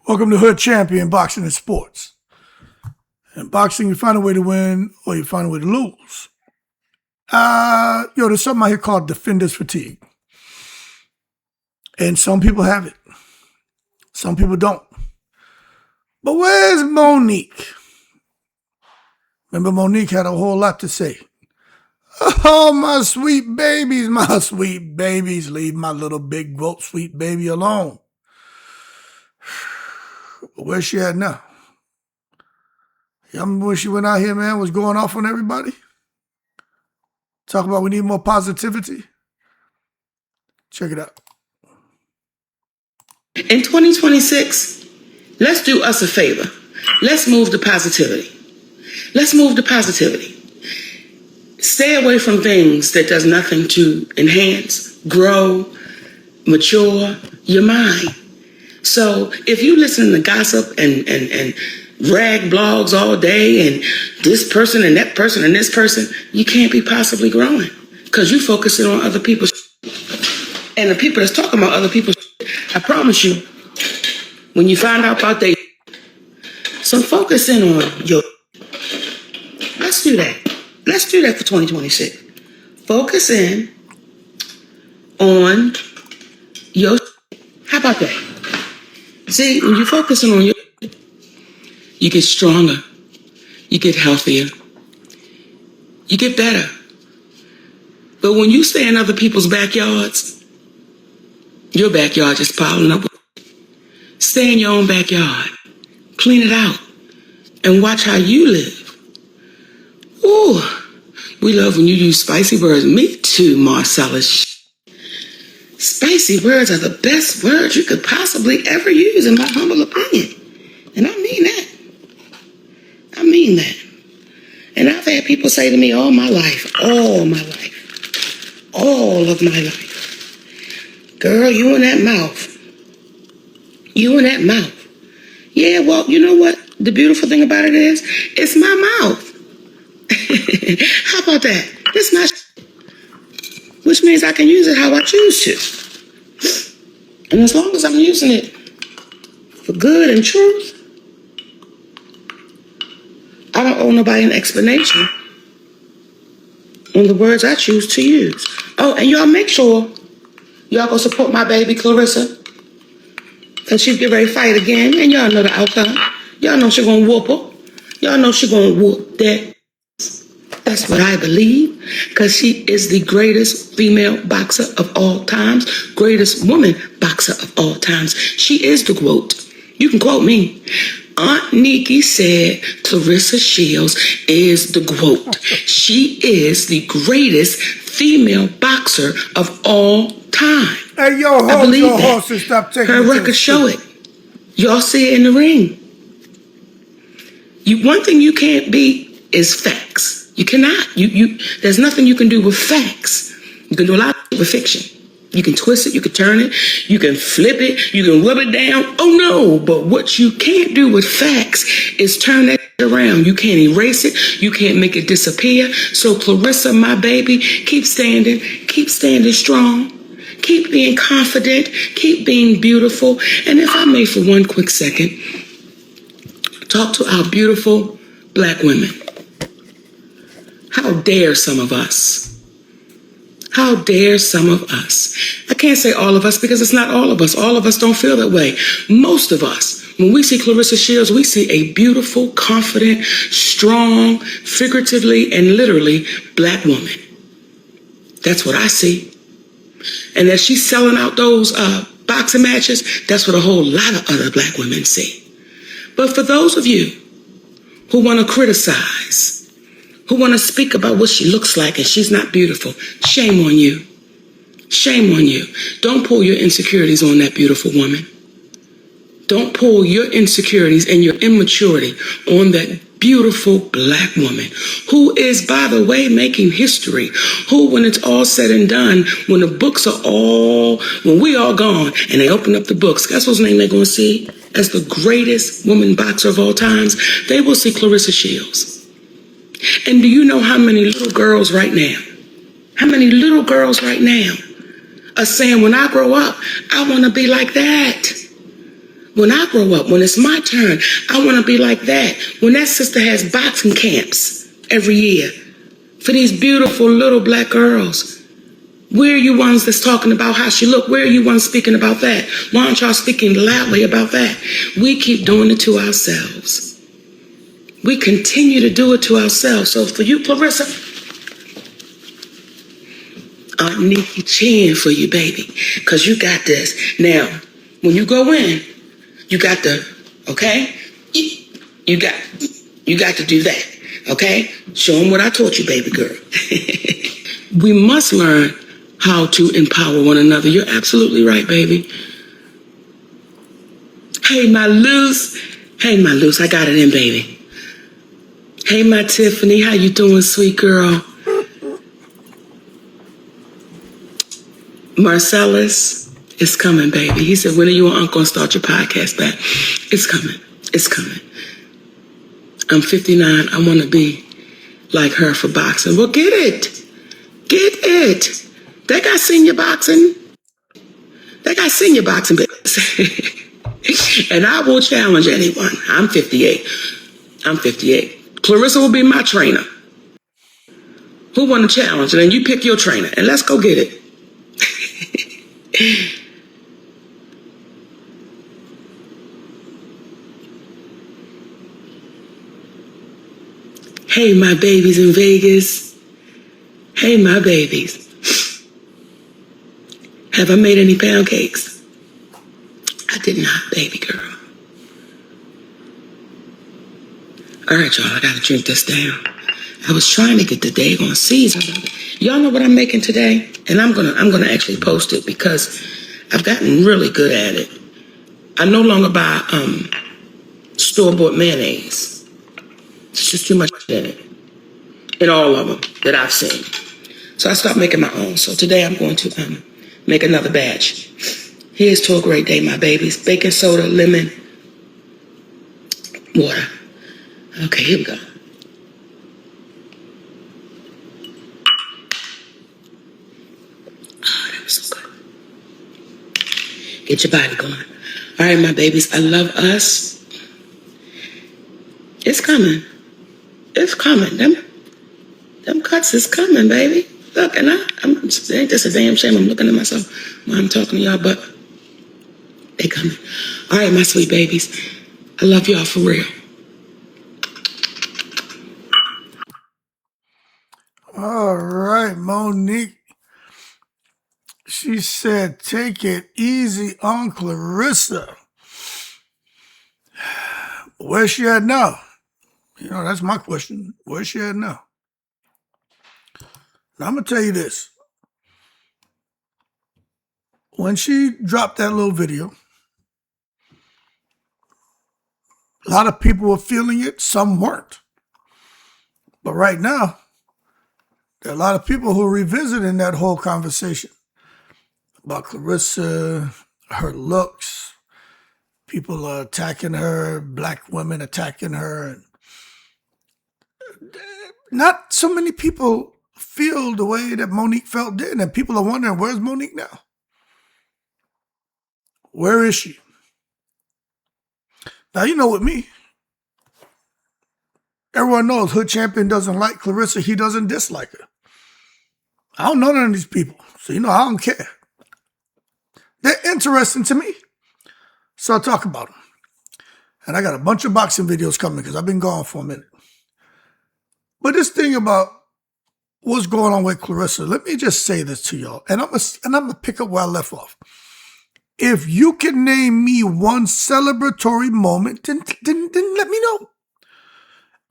Welcome to Hood Champion Boxing and Sports. In boxing, you find a way to win or you find a way to lose. There's something out here called defender's fatigue. And some people have it. Some people don't. But where's Monique? Remember, Monique had a whole lot to say. Oh, my sweet babies, leave my little big, goat sweet baby alone. Where's she at now? You remember when she went out here, man, was going off on everybody? Talk about we need more positivity. Check it out. In 2026, let's do us a favor. Let's move to positivity. Stay away from things that does nothing to enhance, grow, mature your mind. So if you listen to gossip and rag blogs all day and this person and that person and this person, you can't be possibly growing because you focusing on other people's and the people that's talking about other people's. I promise you, when you find out about their, so focus in on your. Let's do that. Let's do that for 2026. Focus in on your. How about that? See, when you're focusing on your, you get stronger, you get healthier, you get better. But when you stay in other people's backyards, your backyard just piling up. Stay in your own backyard, clean it out, and watch how you live. Ooh, we love when you use spicy words. Me too, Marcellus. Spicy words are the best words you could possibly ever use, in my humble opinion. And I mean that. And I've had people say to me all of my life, girl, you in that mouth. Yeah, well, you know what? The beautiful thing about it is, it's my mouth. How about that? It's my which means I can use it how I choose to. And as long as I'm using it for good and truth, I don't owe nobody an explanation on the words I choose to use. Oh, and y'all make sure y'all go support my baby Claressa, because she's getting ready to fight again, and y'all know the outcome. Y'all know she's gonna whoop her. Y'all know she's gonna whoop that. That's what I believe, because she is the greatest female boxer of all times, greatest woman boxer of all times. She is the GOAT. You can quote me. Aunt Nikki said Claressa Shields is the GOAT. She is the greatest female boxer of all time. Hey, yo, I believe your that. horse and stop taking her records show it. Y'all see it in the ring. One thing you can't beat is facts. You cannot. There's nothing you can do with facts. You can do a lot with fiction. You can twist it, you can turn it, you can flip it, you can rub it down. Oh no, but what you can't do with facts is turn that around. You can't erase it, you can't make it disappear. So Claressa, my baby, keep standing strong, keep being confident, keep being beautiful. And if I may for one quick second, talk to our beautiful Black women. How dare some of us? How dare some of us? I can't say all of us because it's not all of us. All of us don't feel that way. Most of us, when we see Claressa Shields, we see a beautiful, confident, strong, figuratively and literally Black woman. That's what I see. And as she's selling out those boxing matches, that's what a whole lot of other Black women see. But for those of you who want to criticize, who want to speak about what she looks like and she's not beautiful, shame on you. Shame on you. Don't pull your insecurities on that beautiful woman. Don't pull your insecurities and your immaturity on that beautiful Black woman who is, by the way, making history. Who, when it's all said and done, when we all gone and they open up the books, guess whose name they're going to see as the greatest woman boxer of all times? They will see Claressa Shields. And do you know how many little girls right now are saying, when I grow up, I want to be like that. When I grow up, when it's my turn, I want to be like that. When that sister has boxing camps every year for these beautiful little black girls, where are you ones that's talking about how she look? Where are you ones speaking about that? Why aren't y'all speaking loudly about that? We keep doing it to ourselves. We continue to do it to ourselves. So for you, Claressa, Aunt Nikki cheering for you, baby, because you got this. Now, when you go in, you got to, okay? You got to do that, okay? Show them what I taught you, baby girl. We must learn how to empower one another. You're absolutely right, baby. Hey, my Luce. Hey, my Luce, I got it in, baby. Hey, my Tiffany, how you doing, sweet girl? Marcellus, it's coming, baby. He said, when are you and Uncle gonna start your podcast back? It's coming. It's coming. I'm 59. I want to be like her for boxing. Well, get it. Get it. They got senior boxing. They got senior boxing, baby. And I will challenge anyone. I'm 58. I'm 58. Claressa will be my trainer. Who won the challenge? And then you pick your trainer and let's go get it. Hey, my babies in Vegas. Hey, my babies. Have I made any pound cakes? I did not, baby girl. All right, y'all, I gotta drink this down. I was trying to get the daggone season. Y'all know what I'm making today? And I'm gonna actually post it because I've gotten really good at it. I no longer buy store-bought mayonnaise. It's just too much in it. In all of them that I've seen. So I stopped making my own. So today I'm going to make another batch. Here's to a great day, my babies. Baking soda, lemon, water. Okay, here we go. Oh, that was so good. Get your body going. All right, my babies, I love us. It's coming. It's coming. Them cuts is coming, baby. Look, and ain't this a damn shame I'm looking at myself while I'm talking to y'all, but they coming. All right, my sweet babies. I love y'all for real. All right, Monique. She said, take it easy on Claressa. Where's she at now? You know, that's my question. Where's she at now? Now, I'm going to tell you this. When she dropped that little video, a lot of people were feeling it, some weren't. But right now, there are a lot of people who are revisiting that whole conversation about Claressa, her looks, people are attacking her, black women attacking her. Not so many people feel the way that Monique felt then, and people are wondering, where's Monique now? Where is she? Now, you know with me, everyone knows Hood Champion doesn't like Claressa. He doesn't dislike her. I don't know none of these people, so you know I don't care. They're interesting to me, so I'll talk about them. And I got a bunch of boxing videos coming because I've been gone for a minute. But this thing about what's going on with Claressa, let me just say this to y'all, and I'm gonna pick up where I left off. If you can name me one celebratory moment, then let me know.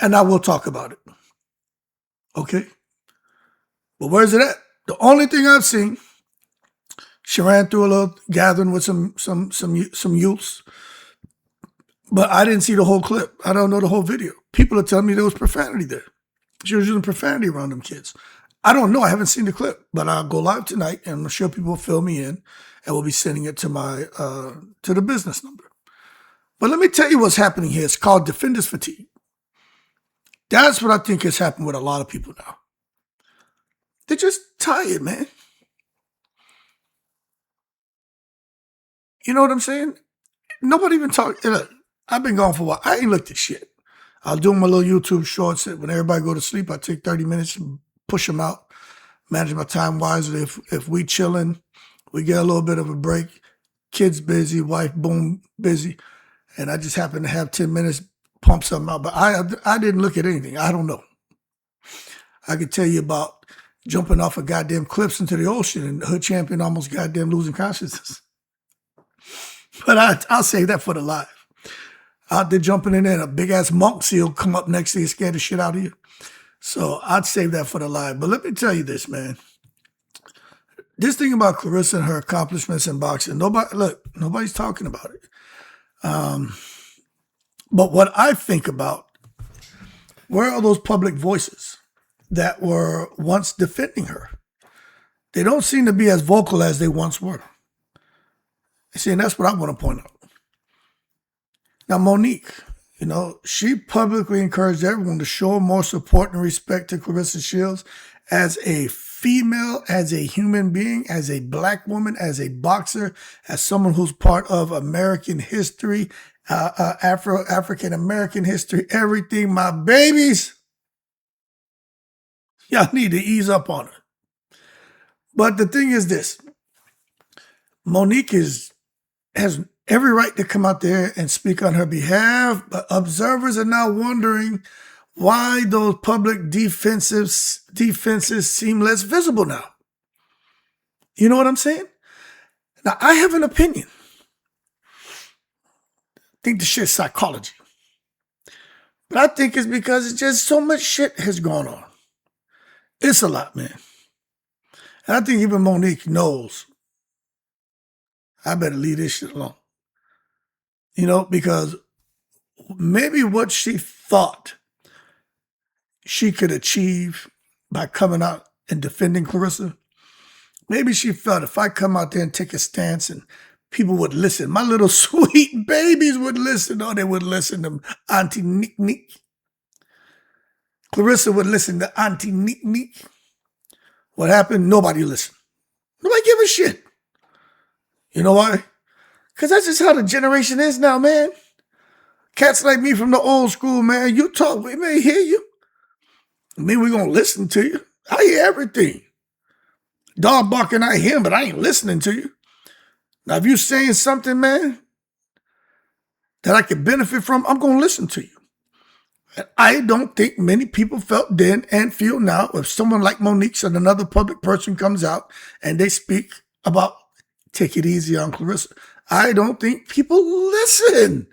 And I will talk about it. Okay? But where's it at? The only thing I've seen, she ran through a little gathering with some youths. But I didn't see the whole clip. I don't know the whole video. People are telling me there was profanity there. She was using profanity around them kids. I don't know. I haven't seen the clip, but I'll go live tonight, and I'm sure people will fill me in, and we'll be sending it to my to the business number. But let me tell you what's happening here. It's called defender's fatigue. That's what I think has happened with a lot of people now. They're just tired, man. You know what I'm saying? nobody even talk. Look, I've been gone for a while. I ain't looked at shit. I'll do my little YouTube shorts. When everybody go to sleep, I take 30 minutes and push them out. Manage my time wisely. If we chilling, we get a little bit of a break. Kids busy, wife boom busy, and I just happen to have 10 minutes, pump something out. But I didn't look at anything. I don't know. I could tell you about jumping off of goddamn cliffs into the ocean and Hood Champion almost goddamn losing consciousness. But I'll save that for the live. Out there jumping in there, and a big ass monk seal come up next to you, scare the shit out of you. So I'd save that for the live. But let me tell you this, man. This thing about Claressa and her accomplishments in boxing, nobody's talking about it. But what I think about, where are those public voices that were once defending her? They don't seem to be as vocal as they once were. See, and that's what I want to point out. Now, Monique, she publicly encouraged everyone to show more support and respect to Claressa Shields as a female, as a human being, as a black woman, as a boxer, as someone who's part of American history, African-American history, everything. My babies, y'all need to ease up on her. But the thing is this, Monique has every right to come out there and speak on her behalf, but observers are now wondering why those public defenses seem less visible now. You know what I'm saying? Now, I have an opinion. I think the shit's psychology. But I think it's because it's just so much shit has gone on. It's a lot, man. And I think even Monique knows I better leave this shit alone. Because maybe what she thought she could achieve by coming out and defending Claressa, maybe she felt if I come out there and take a stance and people would listen, my little sweet babies would listen. Oh, they would listen to Auntie Nick Nick. Claressa would listen to Auntie Nick Nick. What happened? Nobody listened. Nobody give a shit. You know why? Because that's just how the generation is now, man. Cats like me from the old school, man, you talk, we may hear you. I mean, we're going to listen to you. I hear everything. Dog barking, I hear him, but I ain't listening to you. Now, if you're saying something, man, that I could benefit from, I'm going to listen to you. And I don't think many people felt then and feel now if someone like Monique and another public person comes out and they speak about take it easy on Claressa. I don't think people listen.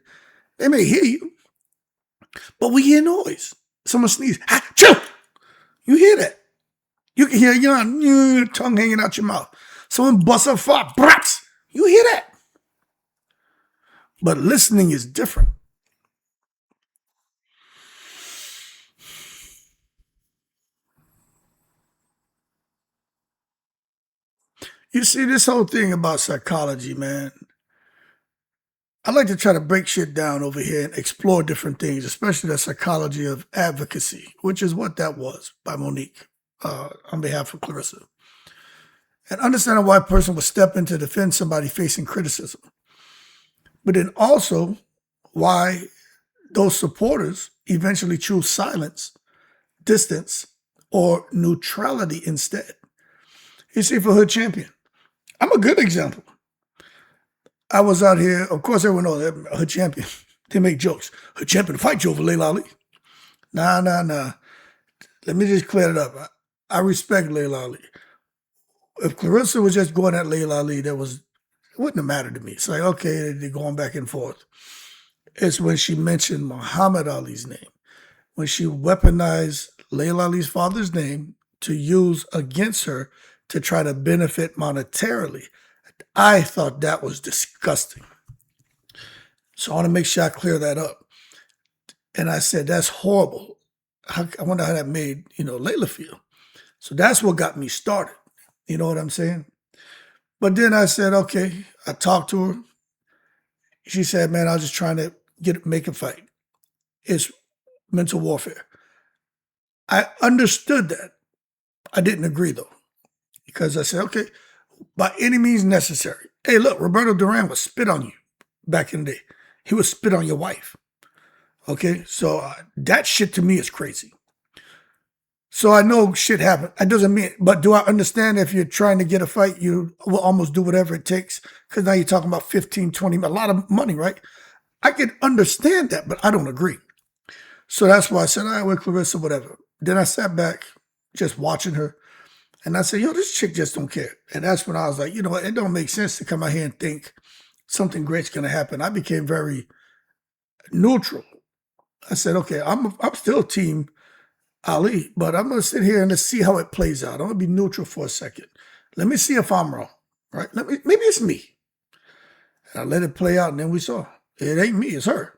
They may hear you, but we hear noise. Someone sneeze. Ah, chill. You hear that. You can hear your tongue hanging out your mouth. Someone busts a fart. Braps. You hear that. But listening is different. You see, this whole thing about psychology, man, I like to try to break shit down over here and explore different things, especially the psychology of advocacy, which is what that was by Monique on behalf of Claressa. And understanding why a person would step in to defend somebody facing criticism. But then also why those supporters eventually choose silence, distance, or neutrality instead. You see, for Hood Champion, I'm a good example. I was out here, of course, everyone knows that Hood Champion. They make jokes. Hood Champion fight you over Layla Ali. Nah. Let me just clear it up. I respect Layla Ali. If Claressa was just going at Layla Ali, it wouldn't have mattered to me. It's like, okay, they're going back and forth. It's when she mentioned Muhammad Ali's name, when she weaponized Layla Ali's father's name to use against her to try to benefit monetarily. I thought that was disgusting. So I want to make sure I clear that up. And I said, that's horrible. I wonder how that made, Layla feel. So that's what got me started. You know what I'm saying? But then I said, okay, I talked to her. She said, man, I was just trying to make a fight. It's mental warfare. I understood that. I didn't agree, though, because I said, okay, by any means necessary. Hey, look, Roberto Duran will spit on you. back in the day. He would spit on your wife. Okay, so that shit to me is crazy. So I know shit happened. That doesn't mean, but do I understand if you're trying to get a fight, you will almost do whatever it takes? Because now you're talking about 15, 20, a lot of money, right? I can understand that, but I don't agree. So that's why I said, all right, with Claressa, whatever. Then I sat back just watching her, and I said, yo, this chick just don't care. And that's when I was like, you know what, it don't make sense to come out here and think something great's going to happen. I became very neutral. I said, okay, I'm still team Ali, but I'm going to sit here and let's see how it plays out. I'm going to be neutral for a second. Let me see if I'm wrong, right? Maybe it's me. And I let it play out, and then we saw it ain't me, it's her.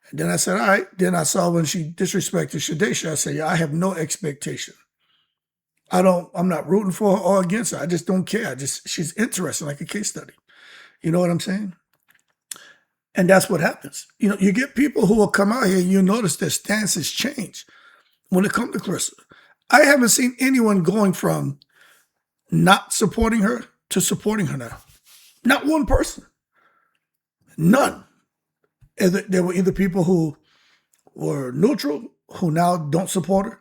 And then I said, all right. Then I saw when she disrespected Shadesha, I said, yeah, I have no expectation. I'm not rooting for her or against her. I just don't care. She's interesting, like a case study. You know what I'm saying? And that's what happens. You know, you get people who will come out here and you notice their stances change when it comes to Claressa. I haven't seen anyone going from not supporting her to supporting her now. Not one person. None. There were either people who were neutral, who now don't support her,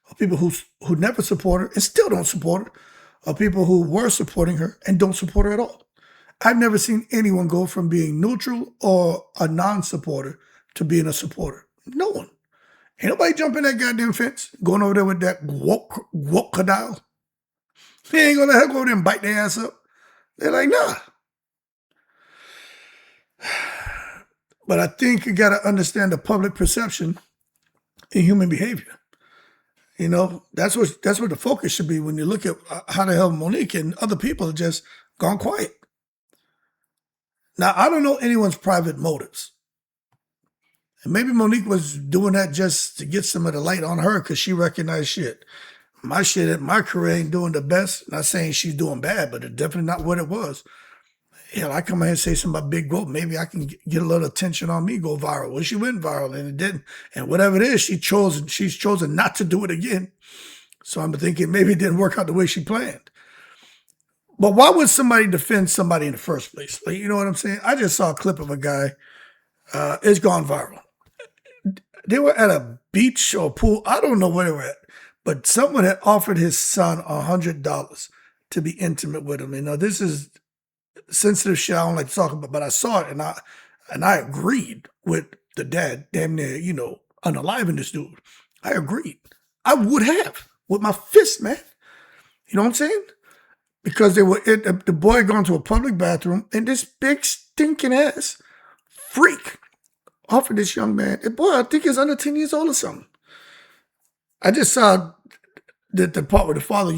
or people who never support her and still don't support her, or people who were supporting her and don't support her at all. I've never seen anyone go from being neutral or a non-supporter to being a supporter. No one. Ain't nobody jumping that goddamn fence, going over there with that woke crocodile. He ain't gonna let her go over there and bite their ass up. They're like, nah. But I think you gotta understand the public perception in human behavior. You know, that's what the focus should be when you look at how the hell Monique and other people have just gone quiet. Now, I don't know anyone's private motives. And maybe Monique was doing that just to get some of the light on her because she recognized shit. My career ain't doing the best. Not saying she's doing bad, but it's definitely not what it was. Hell, I come here and say something about big growth. Maybe I can get a little attention on me, go viral. Well, she went viral and it didn't. And whatever it is, she's chosen not to do it again. So I'm thinking maybe it didn't work out the way she planned. But why would somebody defend somebody in the first place? Like, you know what I'm saying? I just saw a clip of a guy. It's gone viral. They were at a beach or pool. I don't know where they were at. But someone had offered his son $100 to be intimate with him. You know, this is sensitive shit I don't like to talk about, but I saw it and I agreed with the dad, damn near, you know, unaliving this dude. I agreed. I would have with my fist, man. You know what I'm saying? Because the boy had gone to a public bathroom and this big stinking ass freak offered this young man, and boy, I think he's under 10 years old or something. I just saw the part where the father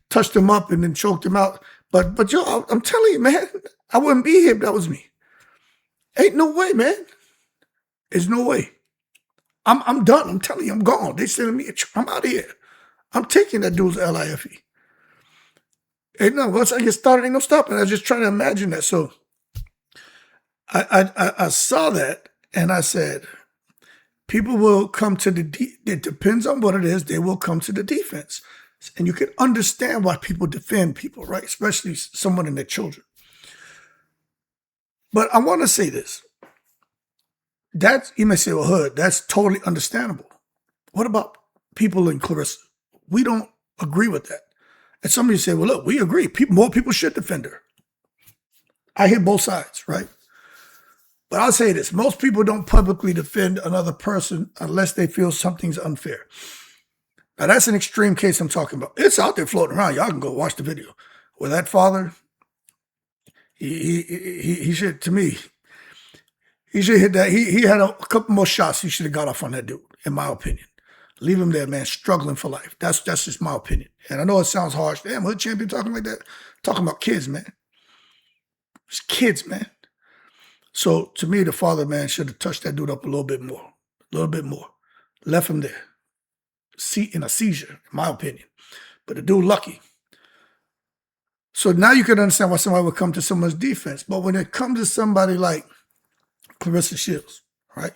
touched him up and then choked him out. But yo, I'm telling you, man, I wouldn't be here if that was me. Ain't no way, man. There's no way. I'm done. I'm telling you, I'm gone. They sending me. I'm out of here. I'm taking that dude's LIFE. Ain't no, once I get started, ain't no stopping. I was just trying to imagine that. So I saw that and I said, people will come to it depends on what it is, they will come to the defense. And you can understand why people defend people, right? Especially someone and their children. But I want to say this. You may say, well, Hood, that's totally understandable. What about people in Claressa? We don't agree with that. And somebody say, well, look, we agree. More people should defend her. I hear both sides, right? But I'll say this. Most people don't publicly defend another person unless they feel something's unfair. Now, that's an extreme case I'm talking about. It's out there floating around. Y'all can go watch the video. Where that father, he should, to me, he should hit that. He had a couple more shots he should have got off on that dude, in my opinion. Leave him there, man, struggling for life. That's just my opinion. And I know it sounds harsh. Damn, Hood Champion talking like that? Talking about kids, man. It's kids, man. So, to me, the father, man, should have touched that dude up a little bit more. A little bit more. Left him there. In a seizure, in my opinion. But the dude lucky. So now you can understand why somebody would come to someone's defense. But when it comes to somebody like Claressa Shields, right?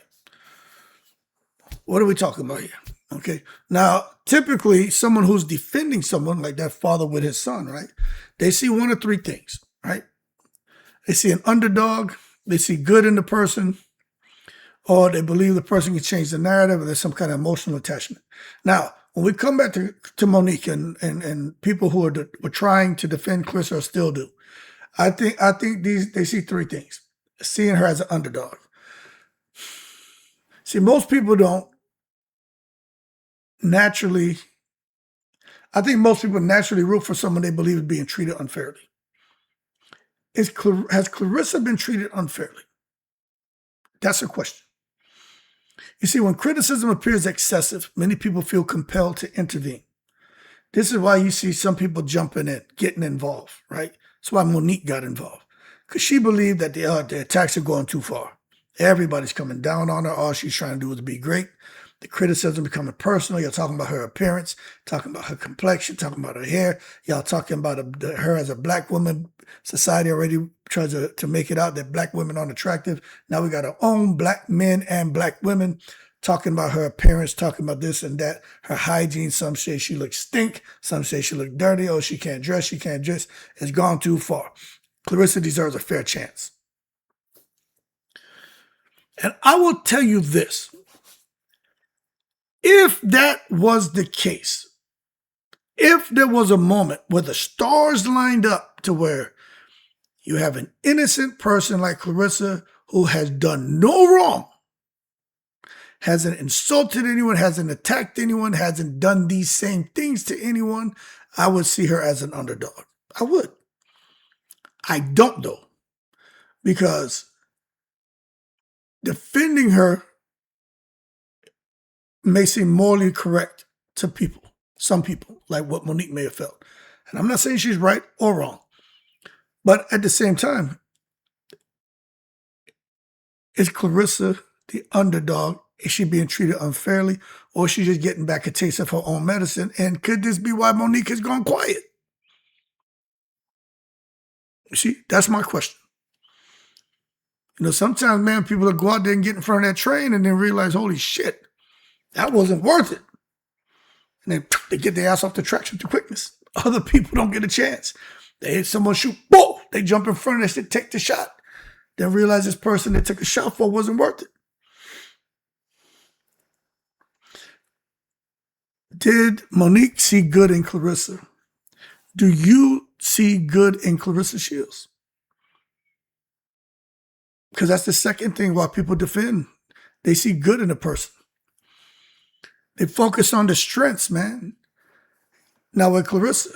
What are we talking about here? Okay. Now, typically, someone who's defending someone like that father with his son, right? They see one of three things, right? They see an underdog, they see good in the person, or they believe the person can change the narrative, or there's some kind of emotional attachment. Now, when we come back to Monique and people who were trying to defend Claressa or still do, I think they see three things. Seeing her as an underdog. See, most people don't naturally, I think most people naturally root for someone they believe is being treated unfairly. Has Claressa been treated unfairly? That's a question. You see, when criticism appears excessive, many people feel compelled to intervene. This is why you see some people jumping in, getting involved, right? That's why Monique got involved. Because she believed that the attacks are going too far. Everybody's coming down on her. All she's trying to do is be great. The criticism becoming personal. You're talking about her appearance, talking about her complexion, talking about her hair. Y'all talking about her as a black woman. Society already tries to make it out that black women aren't attractive. Now we got our own black men and black women talking about her appearance, talking about this and that, her hygiene. Some say she looks stink. Some say she looks dirty. Oh, she can't dress. She can't dress. It's gone too far. Claressa deserves a fair chance. And I will tell you this. If that was the case, if there was a moment where the stars lined up to where you have an innocent person like Claressa who has done no wrong, hasn't insulted anyone, hasn't attacked anyone, hasn't done these same things to anyone, I would see her as an underdog. I would. I don't though, because defending her may seem morally correct to people, some people, like what Monique may have felt. And I'm not saying she's right or wrong. But at the same time, is Claressa the underdog? Is she being treated unfairly? Or is she just getting back a taste of her own medicine? And could this be why Monique has gone quiet? You see, that's my question. You know, sometimes, man, people will go out there and get in front of that train and then realize, holy shit, that wasn't worth it. And then they get their ass off the tracks with the quickness. Other people don't get a chance. They hit someone, shoot, boom, they jump in front of that shit, take the shot. Then realize this person they took a shot for wasn't worth it. Did Monique see good in Claressa? Do you see good in Claressa Shields? Because that's the second thing why people defend. They see good in a person. They focus on the strengths, man. Now with Claressa,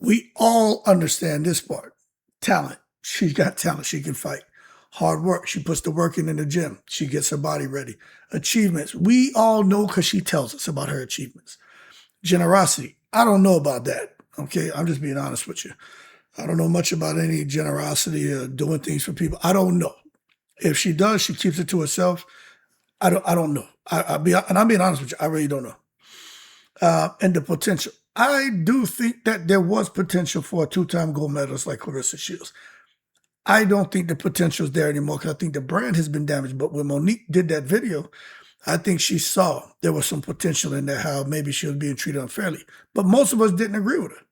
we all understand this part. Talent. She's got talent. She can fight. Hard work. She puts the work in the gym. She gets her body ready. Achievements. We all know because she tells us about her achievements. Generosity. I don't know about that. Okay, I'm just being honest with you. I don't know much about any generosity or doing things for people. I don't know. If she does, she keeps it to herself. I don't know. I'm being honest with you. I really don't know. And the potential. I do think that there was potential for a two-time gold medalist like Claressa Shields. I don't think the potential is there anymore because I think the brand has been damaged. But when Monique did that video, I think she saw there was some potential in there, how maybe she was being treated unfairly. But most of us didn't agree with her.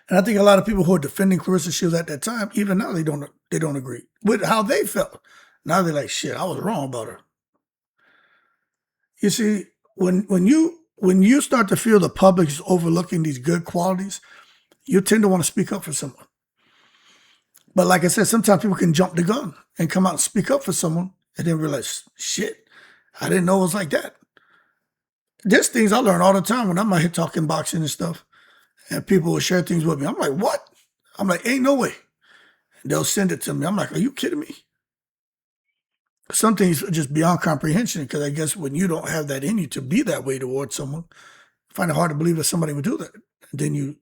And I think a lot of people who are defending Claressa Shields at that time, even now, they don't agree with how they felt. Now they're like, shit, I was wrong about her. You see, when you start to feel the public is overlooking these good qualities, you tend to want to speak up for someone. But like I said, sometimes people can jump the gun and come out and speak up for someone and then realize, shit, I didn't know it was like that. There's things I learn all the time when I'm out here talking boxing and stuff, and people will share things with me. I'm like, what? I'm like, ain't no way. And they'll send it to me. I'm like, are you kidding me? Some things are just beyond comprehension because I guess when you don't have that in you to be that way towards someone, I find it hard to believe that somebody would do that. And then you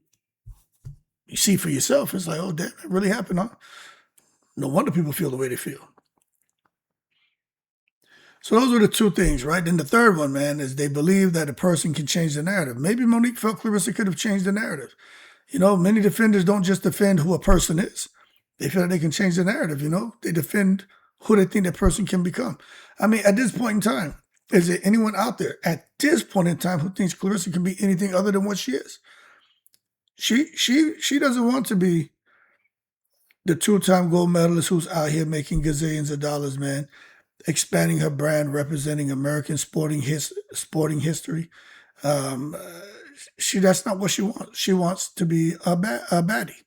see for yourself, it's like, oh, damn, it really happened, huh? No wonder people feel the way they feel. So those are the two things, right? Then the third one, man, is they believe that a person can change the narrative. Maybe Monique felt Claressa could have changed the narrative. You know, many defenders don't just defend who a person is. They feel that they can change the narrative, you know? They defend who they think that person can become. I mean, at this point in time, is there anyone out there at this point in time who thinks Claressa can be anything other than what she is? She doesn't want to be the two-time gold medalist who's out here making gazillions of dollars, man, expanding her brand, representing American sporting history. Um, that's not what she wants. She wants to be a baddie.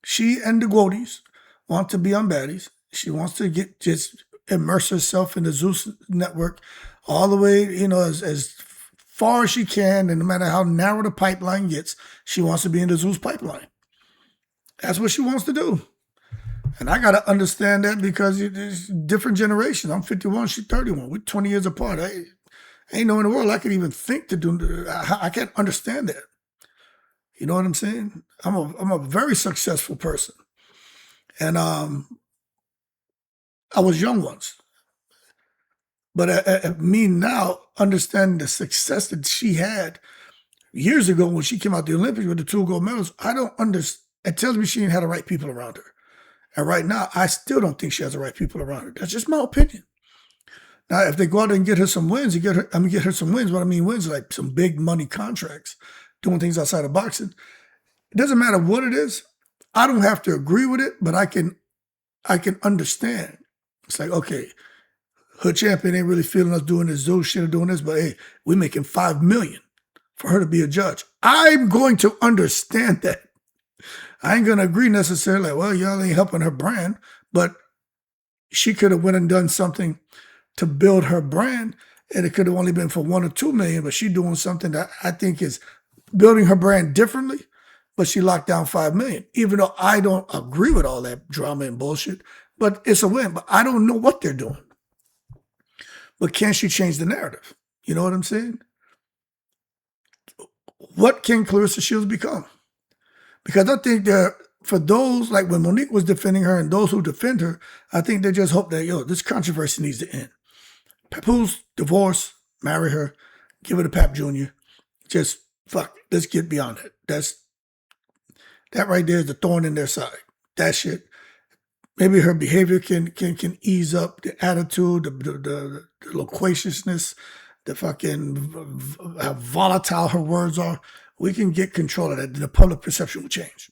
She and the Goldys want to be on baddies. She wants to just immerse herself in the Zeus network all the way, as far as she can, and no matter how narrow the pipeline gets, she wants to be in the Zeus pipeline. That's what she wants to do. And I got to understand that because it's different generations. I'm 51, she's 31. We're 20 years apart. Ain't no in the world I could even think to do. I can't understand that. You know what I'm saying? I'm a very successful person. And I was young once. But me now understanding the success that she had years ago when she came out the Olympics with the 2 gold medals, I don't understand. It tells me she didn't have the right people around her. And right now, I still don't think she has the right people around her. That's just my opinion. Now, if they go out there and get her some wins, get her some wins. What I mean wins like some big money contracts, doing things outside of boxing. It doesn't matter what it is. I don't have to agree with it, but I can understand. It's like, okay, her champion ain't really feeling us doing this Zeus shit or doing this, but hey, we're making $5 million for her to be a judge. I'm going to understand that. I ain't going to agree necessarily, like, well, y'all ain't helping her brand, but she could have went and done something to build her brand, and it could have only been for $1 or $2 million, but she's doing something that I think is building her brand differently, but she locked down $5 million, even though I don't agree with all that drama and bullshit, but it's a win. But I don't know what they're doing. But can she change the narrative? You know what I'm saying? What can Claressa Shields become? Because I think that for those, like when Monique was defending her and those who defend her, I think they just hope that, this controversy needs to end. Papoose, divorce, marry her, give her to Pap Jr. Just, fuck, let's get beyond it. That right there is the thorn in their side. That shit. Maybe her behavior can ease up the attitude, the loquaciousness, the fucking how volatile her words are. We can get control of that. The public perception will change.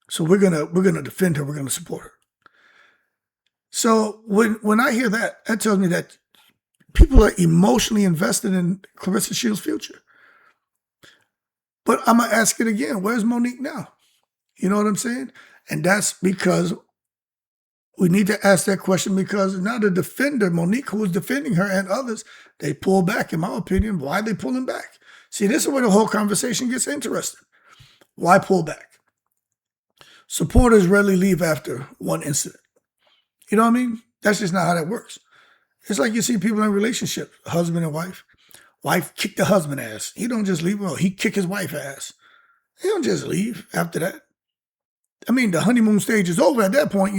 So we're gonna defend her. We're gonna support her. So when I hear that, that tells me that people are emotionally invested in Claressa Shields' future. But I'm gonna ask it again. Where's Monique now? You know what I'm saying? And that's because we need to ask that question, because now the defender, Monique, who was defending her, and others, they pull back, in my opinion. Why are they pulling back? See, this is where the whole conversation gets interesting. Why pull back? Supporters rarely leave after one incident. You know what I mean? That's just not how that works. It's like you see people in relationships, husband and wife. Wife kick the husband ass. He don't just leave. Well, he kick his wife ass. He don't just leave after that. I mean, the honeymoon stage is over at that point,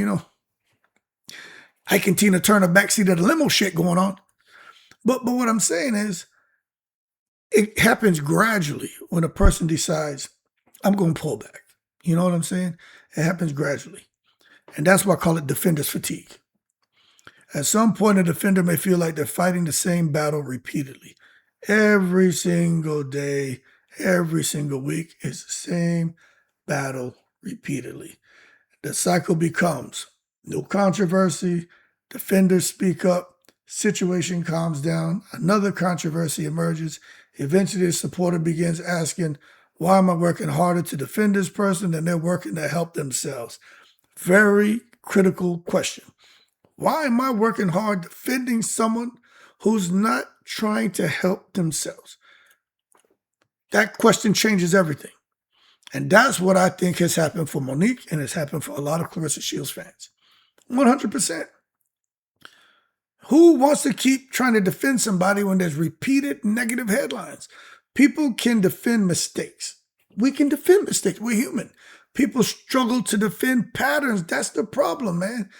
Ike and Tina Turner backseat of the limo shit going on. But what I'm saying is, it happens gradually when a person decides, I'm going to pull back. You know what I'm saying? It happens gradually. And that's why I call it defender's fatigue. At some point, a defender may feel like they're fighting the same battle repeatedly. Every single day, every single week is the same battle repeatedly. The cycle becomes no controversy, defenders speak up, situation calms down, another controversy emerges. Eventually, the supporter begins asking, why am I working harder to defend this person than they're working to help themselves? Very critical question. Why am I working hard defending someone who's not trying to help themselves? That question changes everything. And that's what I think has happened for Monique, and has happened for a lot of Claressa Shields fans. 100%. Who wants to keep trying to defend somebody when there's repeated negative headlines? People can defend mistakes. We can defend mistakes. We're human. People struggle to defend patterns. That's the problem, man.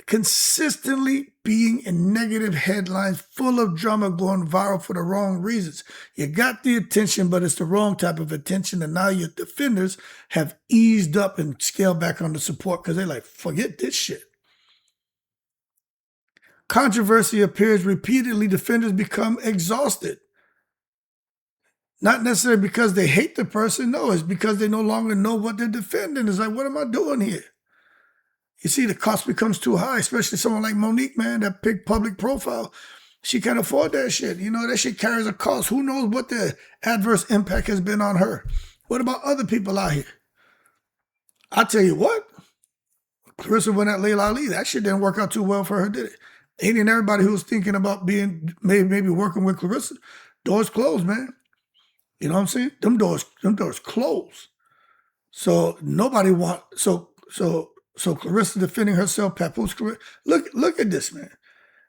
Consistently being in negative headlines, full of drama, going viral for the wrong reasons. You got the attention, but it's the wrong type of attention. And now your defenders have eased up and scaled back on the support because they're like, forget this shit. Controversy appears repeatedly. Defenders become exhausted. Not necessarily because they hate the person. No, it's because they no longer know what they're defending. It's like, what am I doing here? You see, the cost becomes too high, especially someone like Monique, man, that big public profile. She can't afford that shit. You know, that shit carries a cost. Who knows what the adverse impact has been on her? What about other people out here? I tell you what, Claressa went at Layla Ali. That shit didn't work out too well for her, did it? Any and everybody who was thinking about being maybe working with Claressa, doors closed, man. You know what I'm saying? Them doors closed. So nobody so Claressa defending herself, Papoose career. Look at this, man.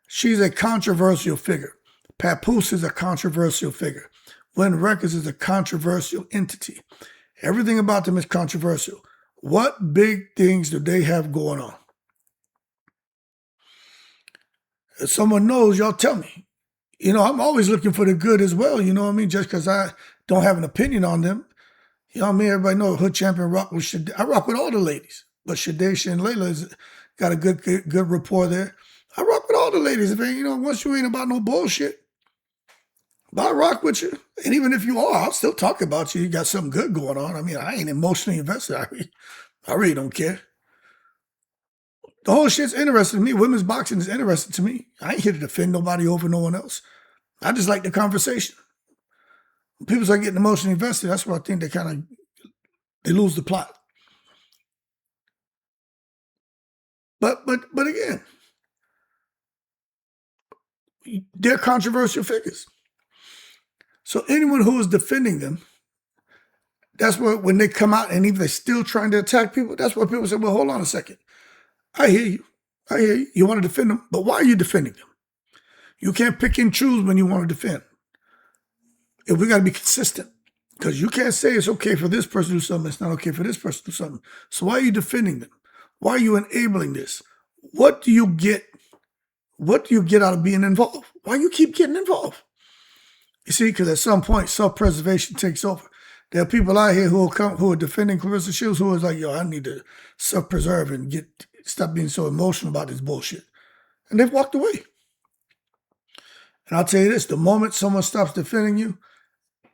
She's a controversial figure. Papoose is a controversial figure. When Records is a controversial entity. Everything about them is controversial. What big things do they have going on? If someone knows, y'all tell me. You know, I'm always looking for the good as well, you know what I mean? Just because I don't have an opinion on them. You know what I mean? Everybody knows Hood Champion rock with Shade. I rock with all the ladies. But Shadesha and Layla has got a good rapport there. I rock with all the ladies. If you know, once you ain't about no bullshit, but I rock with you. And even if you are, I'll still talk about you. You got something good going on. I mean, I ain't emotionally invested. I really don't care. The whole shit's interesting to me. Women's boxing is interesting to me. I ain't here to defend nobody over no one else. I just like the conversation. When people start getting emotionally invested, that's where I think they lose the plot. But again, they're controversial figures. So anyone who is defending them, that's what when they come out and even they're still trying to attack people, that's what people say, well, hold on a second. I hear you. I hear you. You want to defend them, but why are you defending them? You can't pick and choose when you want to defend. If we got to be consistent, because you can't say it's okay for this person to do something, it's not okay for this person to do something. So why are you defending them? Why are you enabling this? What do you get? What do you get out of being involved? Why you keep getting involved? You see, because at some point, self-preservation takes over. There are people out here who are defending Claressa Shields who is like, yo, I need to self-preserve and stop being so emotional about this bullshit. And they've walked away. And I'll tell you this, the moment someone stops defending you,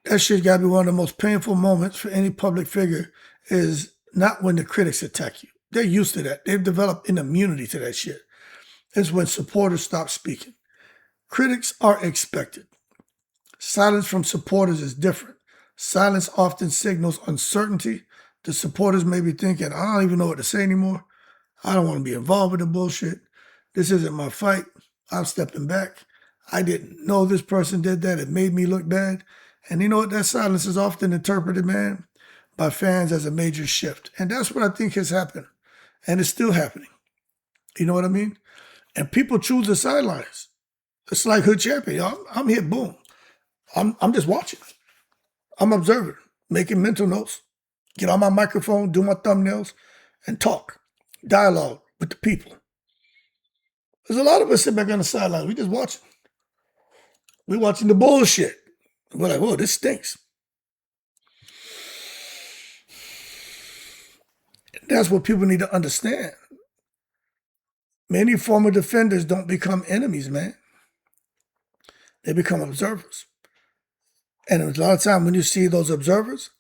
that shit got to be one of the most painful moments for any public figure is not when the critics attack you. They're used to that. They've developed an immunity to that shit. It's when supporters stop speaking. Critics are expected. Silence from supporters is different. Silence often signals uncertainty. The supporters may be thinking, I don't even know what to say anymore. I don't want to be involved with the bullshit. This isn't my fight. I'm stepping back. I didn't know this person did that. It made me look bad. And you know what? That silence is often interpreted, man, by fans as a major shift. And that's what I think has happened. And it's still happening. You know what I mean? And people choose the sidelines. It's like Hood Champion. I'm here, boom. I'm just watching. I'm observing, making mental notes, get on my microphone, do my thumbnails, and talk, dialogue with the people. There's a lot of us sitting back on the sidelines. We just watching. We're watching the bullshit. We're like, whoa, this stinks. And that's what people need to understand. Many former defenders don't become enemies, man. They become observers. And a lot of times when you see those observers,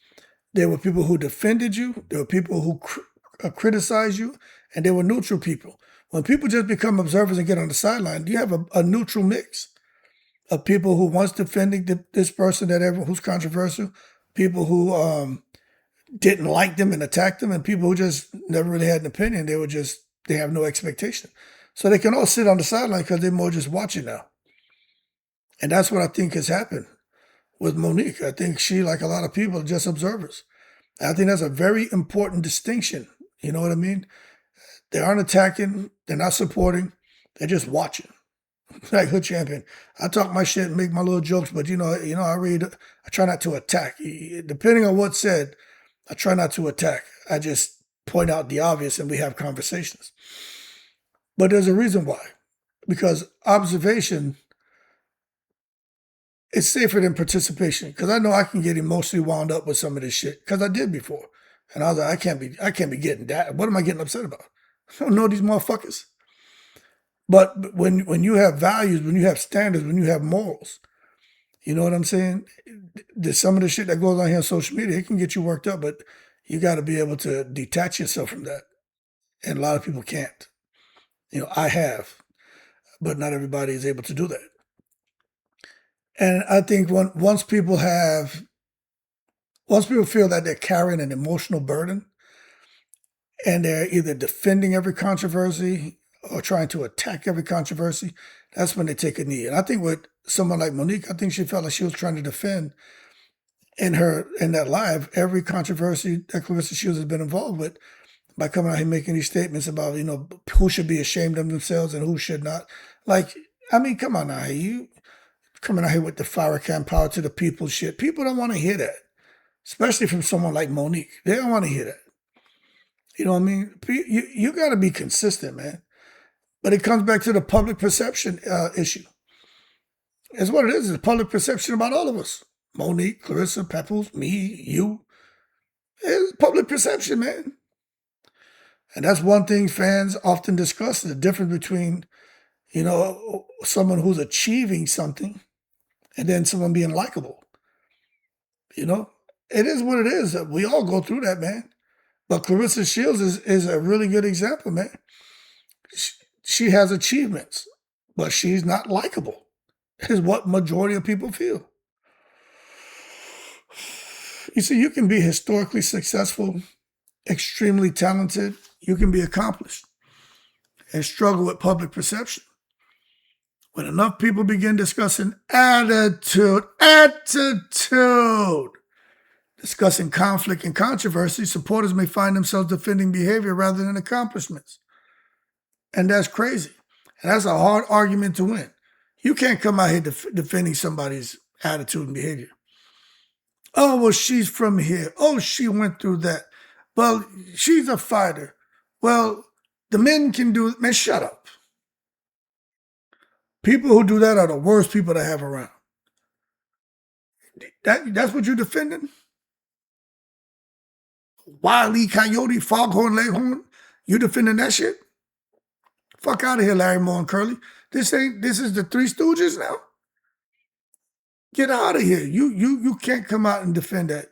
there were people who defended you, there were people who criticized you, and there were neutral people. When people just become observers and get on the sideline, you have a neutral mix of people who once defending this person who's controversial, people who didn't like them and attacked them, and people who just never really had an opinion. They have no expectation. So they can all sit on the sideline because they're more just watching now. And that's what I think has happened with Monique. I think she, like a lot of people, are just observers. I think that's a very important distinction. You know what I mean? They aren't attacking. They're not supporting. They're just watching. Like Hood Champion. I talk my shit and make my little jokes, but I try not to attack. Depending on what's said, I try not to attack. I just point out the obvious and we have conversations. But there's a reason why. Because observation is safer than participation. Because I know I can get emotionally wound up with some of this shit. Because I did before. And I was like, I can't be getting that. What am I getting upset about? I don't know these motherfuckers. But when you have values, when you have standards, when you have morals, you know what I'm saying? There's some of the shit that goes on here on social media, it can get you worked up, but you got to be able to detach yourself from that. And a lot of people can't. I have, but not everybody is able to do that. And I think once people feel that they're carrying an emotional burden and they're either defending every controversy or trying to attack every controversy, that's when they take a knee. And I think with someone like Monique, I think she felt like she was trying to defend in that live every controversy that Claressa Shields has been involved with by coming out here making these statements about, who should be ashamed of themselves and who should not. Come on now, you coming out here with the Farrakhan power to the people shit. People don't want to hear that, especially from someone like Monique. They don't want to hear that. You know what I mean? You got to be consistent, man. But it comes back to the public perception issue. It's what it is. It's public perception about all of us. Monique, Claressa, Pepples, me, you. It's public perception, man. And that's one thing fans often discuss, the difference between, someone who's achieving something and then someone being likable. It is what it is. We all go through that, man. But Claressa Shields is a really good example, man. She has achievements, but she's not likable, is what majority of people feel. You see, you can be historically successful, extremely talented, you can be accomplished, and struggle with public perception. When enough people begin discussing attitude, discussing conflict and controversy, supporters may find themselves defending behavior rather than accomplishments. And that's crazy. And that's a hard argument to win. You can't come out here defending somebody's attitude and behavior. Oh, well, she's from here. Oh, she went through that. Well, she's a fighter. Well, the men can do it. Man, shut up. People who do that are the worst people to have around. That's what you're defending? Wile E. Coyote, Foghorn Leghorn, you defending that shit? Fuck out of here, Larry Moore and Curly. This is the Three Stooges now? Get out of here. You can't come out and defend that.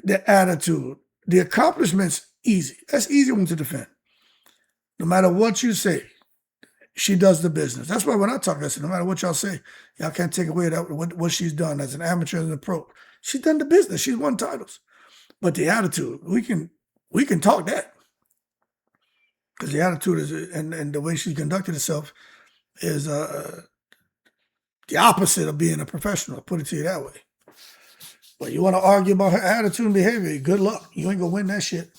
The attitude. The accomplishments, easy. That's easy one to defend. No matter what you say, she does the business. That's why when I talk, I say, no matter what y'all say, y'all can't take away what she's done as an amateur and a pro. She's done the business. She's won titles. But the attitude, we can talk that. Because the attitude is, and the way she conducted herself is the opposite of being a professional, I'll put it to you that way. But you want to argue about her attitude and behavior, good luck. You ain't going to win that shit.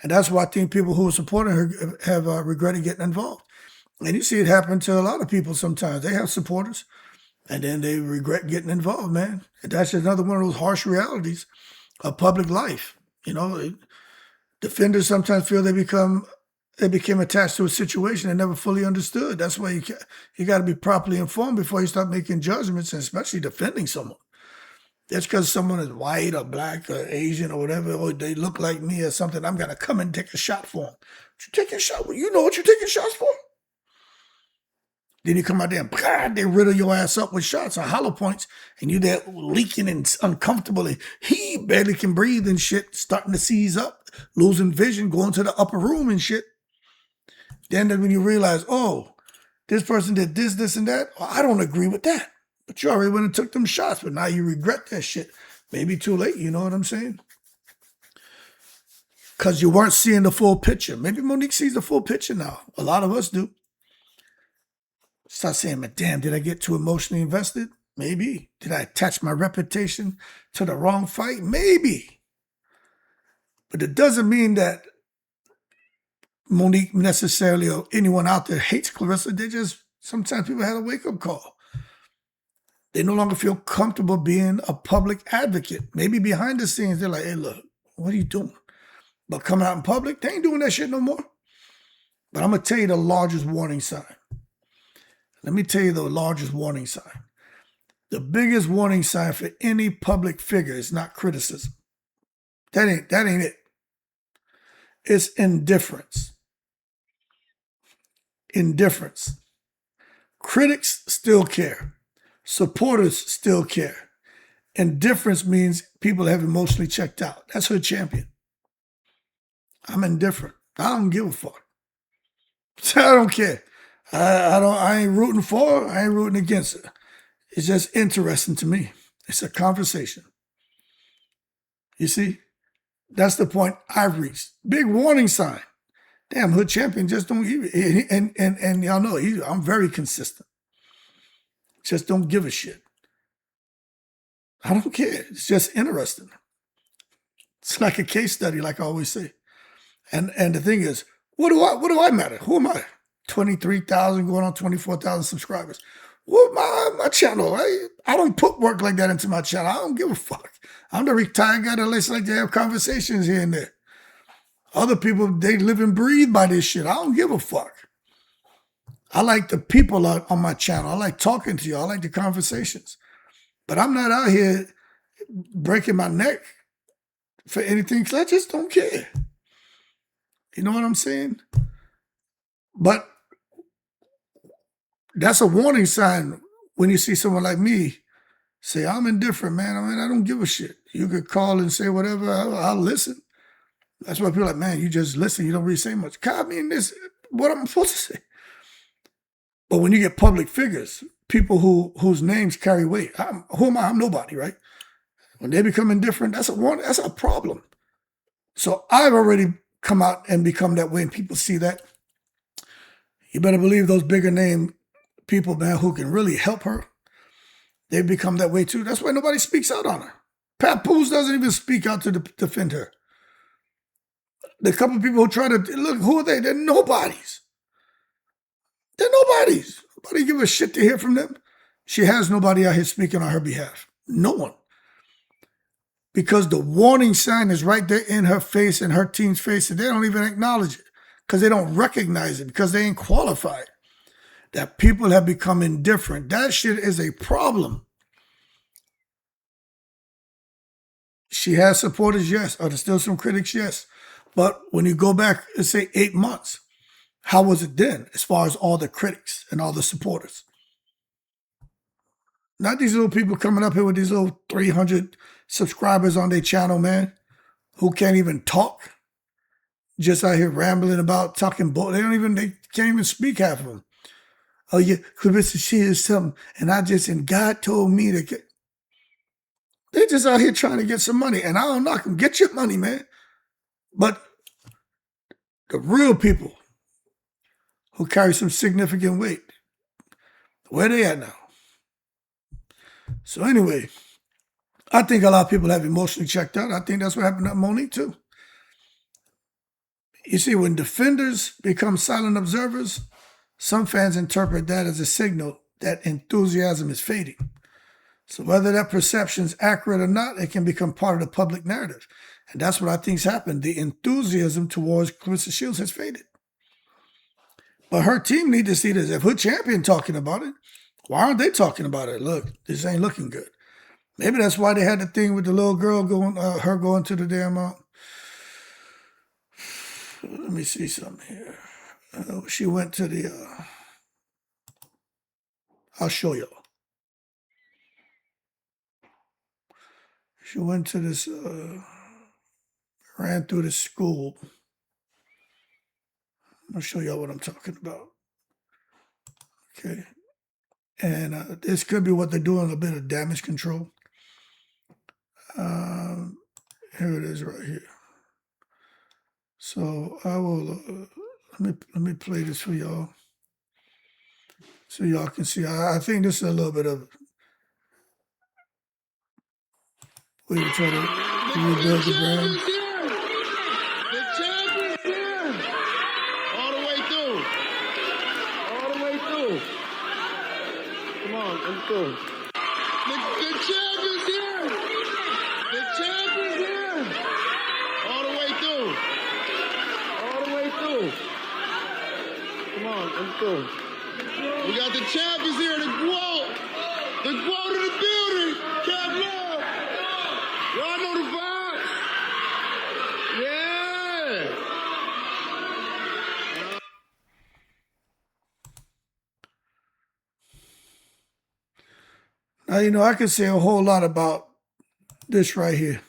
And that's why I think people who are supporting her have regretted getting involved. And you see it happen to a lot of people sometimes. They have supporters, and then they regret getting involved, man. And that's another one of those harsh realities of public life. Defenders sometimes feel they became attached to a situation they never fully understood. That's why you got to be properly informed before you start making judgments, and especially defending someone. That's because someone is white or black or Asian or whatever, or they look like me or something, I'm going to come and take a shot for them. You taking a shot? You know what you're taking shots for? Then you come out there and they riddle your ass up with shots or hollow points, and you're there leaking and uncomfortable, and he barely can breathe and shit, starting to seize up, losing vision, going to the upper room and shit. Then when you realize, oh, this person did this, and that, well, I don't agree with that. But you already went and took them shots, but now you regret that shit. Maybe too late, you know what I'm saying? Because you weren't seeing the full picture. Maybe Monique sees the full picture now. A lot of us do. Start saying, but damn, did I get too emotionally invested? Maybe. Did I attach my reputation to the wrong fight? Maybe. But it doesn't mean that Monique necessarily or anyone out there hates Claressa. They just, sometimes people have a wake-up call. They no longer feel comfortable being a public advocate. Maybe behind the scenes, they're like, hey, look, what are you doing? But coming out in public, they ain't doing that shit no more. But I'm going to tell you the largest warning sign. Let me tell you the largest warning sign. The biggest warning sign for any public figure is not criticism. That ain't it. It's indifference. Indifference. Critics still care. Supporters still care. Indifference means people have emotionally checked out. That's her champion. I'm indifferent. I don't give a fuck. I don't care. I ain't rooting for her. I ain't rooting against her. It's just interesting to me. It's a conversation. You see? That's the point I've reached. Big warning sign. Damn, Hood Champion just don't give it. And y'all know, I'm very consistent. Just don't give a shit. I don't care. It's just interesting. It's like a case study, like I always say. And the thing is, what do I matter? Who am I? 23,000 going on 24,000 subscribers. What my channel? I don't put work like that into my channel. I don't give a fuck. I'm the retired guy that likes like to have conversations here and there. Other people, they live and breathe by this shit. I don't give a fuck. I like the people on my channel. I like talking to you. I like the conversations. But I'm not out here breaking my neck for anything because I just don't care. You know what I'm saying? But that's a warning sign when you see someone like me say, I'm indifferent, man. I mean, I don't give a shit. You could call and say whatever. I'll listen. That's why people are like, man, you just listen. You don't really say much. I mean, this what I'm supposed to say. But when you get public figures, people whose names carry weight, who am I? I'm nobody, right? When they become indifferent, that's a problem. So I've already come out and become that way, and people see that. You better believe those bigger name people, man, who can really help her, they've become that way too. That's why nobody speaks out on her. Papoose doesn't even speak out to defend her. The couple of people who try to, look, who are they? They're nobodies. They're nobodies. Nobody give a shit to hear from them. She has nobody out here speaking on her behalf. No one. Because the warning sign is right there in her face and her team's face, and they don't even acknowledge it because they don't recognize it because they ain't qualified. That people have become indifferent. That shit is a problem. She has supporters, yes. Are there still some critics? Yes. But when you go back and say 8 months, how was it then as far as all the critics and all the supporters? Not these little people coming up here with these little 300 subscribers on their channel, man, who can't even talk. Just out here rambling about talking bull. They can't even speak, half of them. Oh yeah, Claressa Shields something, and God told me to get. They're just out here trying to get some money, and I don't knock them. Get your money, man. But the real people who carry some significant weight, where they at now? So anyway, I think a lot of people have emotionally checked out. I think that's what happened to Monique too. You see, when defenders become silent observers, some fans interpret that as a signal that enthusiasm is fading. So whether that perception is accurate or not, it can become part of the public narrative. And that's what I think's happened. The enthusiasm towards Claressa Shields has faded. But her team need to see this. If Hood Champion talking about it, why aren't they talking about it? Look, this ain't looking good. Maybe that's why they had the thing with the little girl going to the damn. Let me see something here. She went to the. I'll show y'all. She went to this. Ran through the school. I'll show y'all what I'm talking about. Okay. And this could be what they're doing, a bit of damage control. Here it is right here. So I will, let me play this for y'all so y'all can see. I think this is a little bit of way to try to rebuild the brand. All the way through. All the way through. Come on, let's go. The champ is here. The champ is here. All the way through. All the way through. Come on, let's go. We got the champ is here. The quote. The quote of the building. Cap Love. Y'all know the vibe. Yeah. Now, you know, I could say a whole lot about this right here.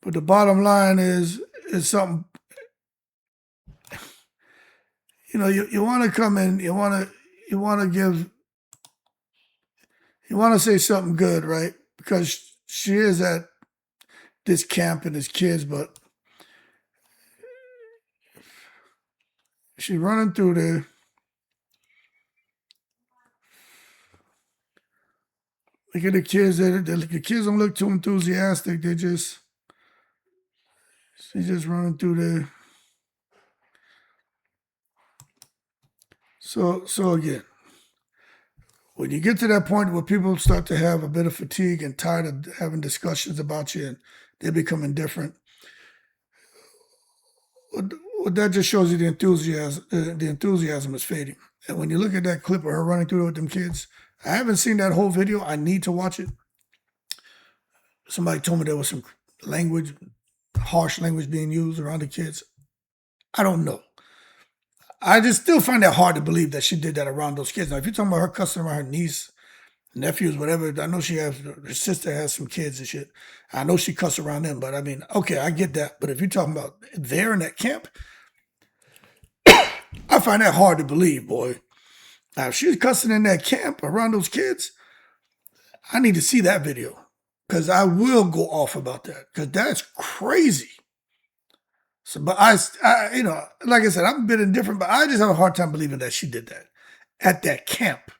But the bottom line is, is something, you know, you want to come in, you want to say something good, right? Because she is at this camp and his kids, but she's running through there. Look at the kids. The kids don't look too enthusiastic. She's just running through there. So again, when you get to that point where people start to have a bit of fatigue and tired of having discussions about you and they become indifferent, well, that just shows you the enthusiasm is fading. And when you look at that clip of her running through there with them kids, I haven't seen that whole video. I need to watch it. Somebody told me there was some language, harsh language being used around the kids. I don't know. I just still find that hard to believe that she did that around those kids. Now, if you're talking about her cussing around her niece, nephews, whatever, I know her sister has some kids and shit. I know she cussed around them, but I mean, okay, I get that. But if you're talking about there in that camp, I find that hard to believe, boy. Now, if she's cussing in that camp around those kids, I need to see that video because I will go off about that because that's crazy. So, but I, you know, like I said, I'm a bit indifferent, but I just have a hard time believing that she did that at that camp.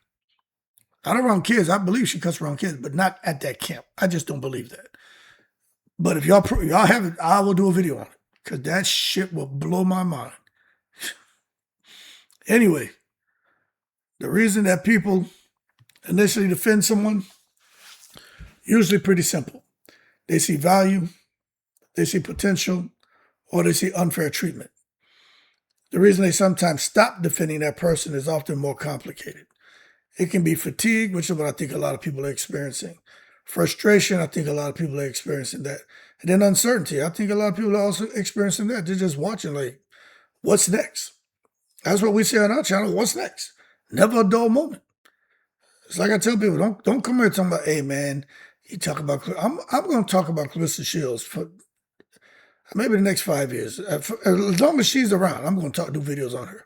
Not around kids. I believe she cussed around kids, but not at that camp. I just don't believe that. But if y'all have it, I will do a video on it because that shit will blow my mind. Anyway, the reason that people initially defend someone, usually pretty simple. They see value, they see potential, or they see unfair treatment. The reason they sometimes stop defending that person is often more complicated. It can be fatigue, which is what I think a lot of people are experiencing. Frustration, I think a lot of people are experiencing that. And then uncertainty, I think a lot of people are also experiencing that. They're just watching like, what's next? That's what we say on our channel, what's next? Never a dull moment. It's like I tell people, don't come here talking about, hey man, you talk about, I'm going to talk about Claressa Shields for maybe the next 5 years. As long as she's around, I'm going to do videos on her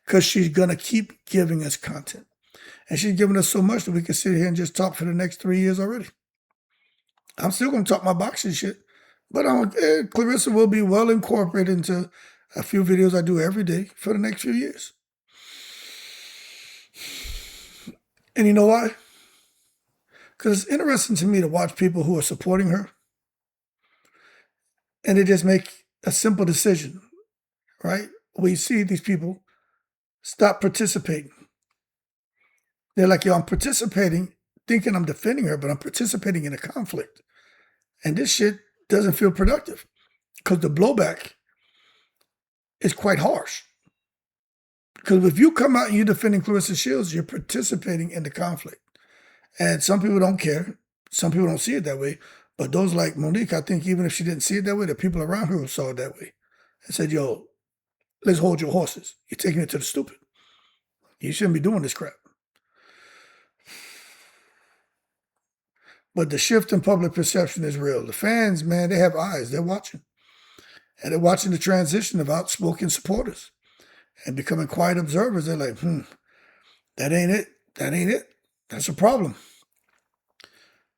because she's going to keep giving us content. And she's giving us so much that we can sit here and just talk for the next 3 years already. I'm still going to talk my boxing shit, but Claressa will be well incorporated into a few videos I do every day for the next few years. And you know why? Because it's interesting to me to watch people who are supporting her and they just make a simple decision, right? We see these people stop participating. They're like, yo, I'm participating, thinking I'm defending her, but I'm participating in a conflict. And this shit doesn't feel productive because the blowback is quite harsh. Because if you come out and you're defending Claressa Shields, you're participating in the conflict. And some people don't care. Some people don't see it that way. But those like Monique, I think even if she didn't see it that way, the people around her saw it that way and said, yo, let's hold your horses. You're taking it to the stupid. You shouldn't be doing this crap. But the shift in public perception is real. The fans, man, they have eyes. They're watching. And they're watching the transition of outspoken supporters and becoming quiet observers. They're like, that ain't it. That ain't it. That's a problem.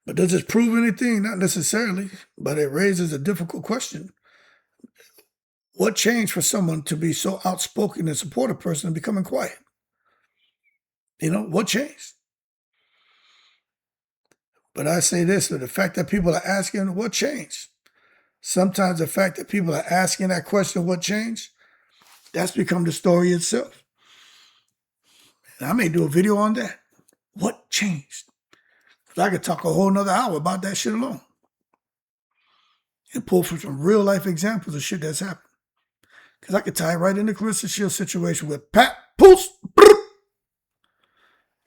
But does it prove anything? Not necessarily, but it raises a difficult question. What changed for someone to be so outspoken and support a person and becoming quiet? You know, what changed? But I say this, that the fact that people are asking, what changed? Sometimes the fact that people are asking that question, what changed? That's become the story itself. And I may do a video on that. What changed? Because I could talk a whole nother hour about that shit alone. And pull from some real life examples of shit that's happened. Because I could tie it right into Claressa Shields' situation with Pat Poos.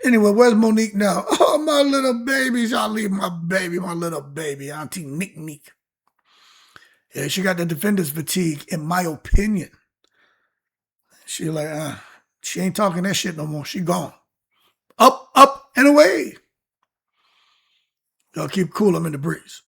Anyway, where's Monique now? Oh, my little baby. Y'all leave my baby, my little baby, Auntie Nick. Yeah, she got the defender's fatigue, in my opinion. She like, she ain't talking that shit no more. She gone. Up, and away. Y'all keep cool. I'm in the breeze.